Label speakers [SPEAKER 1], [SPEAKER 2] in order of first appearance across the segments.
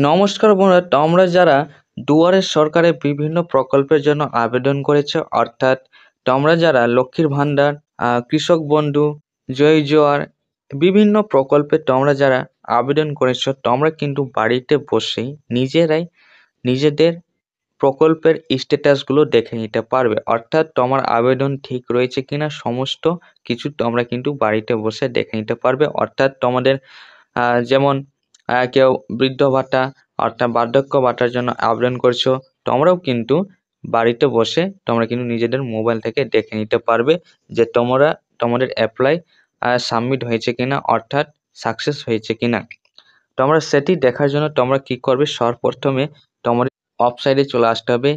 [SPEAKER 1] নমস্কার বন্ধুরা, তোমরা যারা দুয়ারে সরকারের বিভিন্ন প্রকল্পের জন্য আবেদন করেছো, অর্থাৎ তোমরা যারা লক্ষ্মীর ভান্ডার, কৃষক বন্ধু, জয় জোয়ার বিভিন্ন প্রকল্পে তোমরা যারা আবেদন করেছো, তোমরা কিন্তু বাড়িতে বসেই নিজেরাই নিজেদের প্রকল্পের স্ট্যাটাসগুলো দেখে নিতে পারবে। অর্থাৎ তোমার আবেদন ঠিক রয়েছে কিনা সমস্ত কিছু তোমরা কিন্তু বাড়িতে বসে দেখে নিতে পারবে। অর্থাৎ তোমাদের যেমন কেউ বৃদ্ধ ভাতা অর্থাৎ বার্ধক্য ভাতার জন্য আবেদন করছো, তোমরাও কিন্তু বাড়িতে বসে তোমরা কিন্তু নিজেদের মোবাইল থেকে দেখে নিতে পারবে যে তোমাদের অ্যাপ্লাই সাবমিট হয়েছে কিনা, অর্থাৎ সাকসেস হয়েছে কিনা। তোমরা সেটি দেখার জন্য তোমরা কি করবে, সর্বপ্রথমে তোমাদের ওয়েবসাইটে চলে আসতে হবে।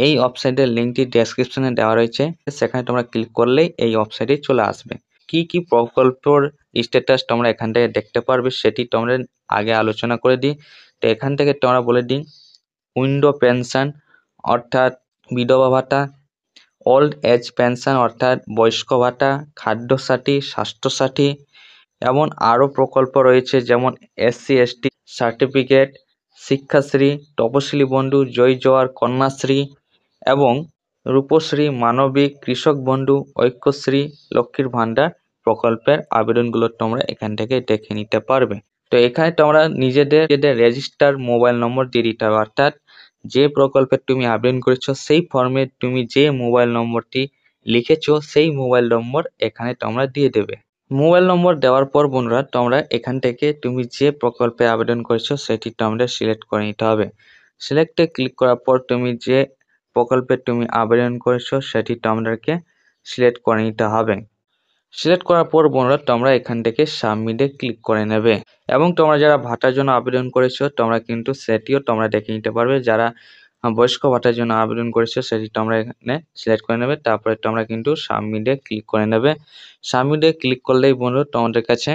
[SPEAKER 1] এই ওয়েবসাইটের লিঙ্কটি ডেসক্রিপশনে দেওয়া রয়েছে, সেখানে তোমরা ক্লিক করলেই এই ওয়েবসাইটে চলে আসবে। কি কি প্রকল্পের স্ট্যাটাস তোমরা এখান থেকে দেখতে পারবে সেটি তোমরা আগে আলোচনা করে দিই। তো এখান থেকে তোমরা বলে দিই উইন্ডো পেনশন অর্থাৎ বিধবা ভাতা, ওল্ড এজ পেনশন অর্থাৎ বয়স্ক ভাতা, খাদ্যসাথী, স্বাস্থ্যসাথী, এমন আরও প্রকল্প রয়েছে যেমন SC/ST সার্টিফিকেট, শিক্ষাশ্রী, তপশিলি বন্ধু, জয় জোয়ার, কন্যাশ্রী এবং রূপশ্রী, মানবিক, কৃষক বন্ধু, ঐক্যশ্রী, লক্ষ্মীর ভান্ডার প্রকল্পের আবেদনগুলো তোমরা এখান থেকে দেখে নিতে পারবে। তো এখানে তোমরা নিজেদের রেজিস্টার মোবাইল নম্বর দিয়ে দিতে হবে, অর্থাৎ যে প্রকল্পে তুমি আবেদন করেছো সেই ফর্মে তুমি যে মোবাইল নম্বরটি লিখেছো সেই মোবাইল নম্বর এখানে তোমরা দিয়ে দেবে। মোবাইল নম্বর দেওয়ার পর বন্ধুরা তোমরা এখান থেকে তুমি যে প্রকল্পে আবেদন করেছো সেটি তোমাদের সিলেক্ট করে নিতে হবে। সিলেক্টে ক্লিক করার পর তুমি যে প্রকল্পে তুমি আবেদন করেছো সেটি তোমাদেরকে সিলেক্ট করে নিতে হবে। সিলেক্ট করার পর বন্ধুরা তোমরা এখান থেকে সাবমিটে ক্লিক করে নেবে এবং তোমরা যারা ভাতার জন্য আবেদন করেছো তোমরা কিন্তু সেটিও তোমরা দেখে নিতে পারবে। যারা বয়স্ক ভাতার জন্য আবেদন করেছো সেটি তোমরা এখানে সিলেক্ট করে নেবে, তারপরে তোমরা কিন্তু সাবমিটে ক্লিক করে নেবে। সাবমিটে ক্লিক করলেই বন্ধু তোমাদের কাছে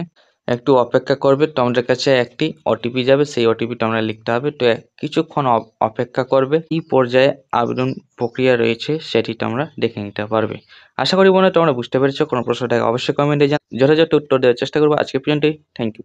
[SPEAKER 1] একটু অপেক্ষা করবে, তোমাদের কাছে একটি OTP যাবে, সেই OTP তোমরা লিখতে হবে। তো কিছুক্ষণ অপেক্ষা করবে, কি পর্যায়ে আবেদন প্রক্রিয়া রয়েছে সেটি তোমরা দেখে নিতে পারবে। আশা করি বন্ধু তোমরা বুঝতে পেরেছো। কোনো প্রশ্ন থাকে অবশ্যই কমেন্টে যথাযথ উত্তর দেওয়ার চেষ্টা করবো। আজকে পর্যন্তই, থ্যাংক ইউ।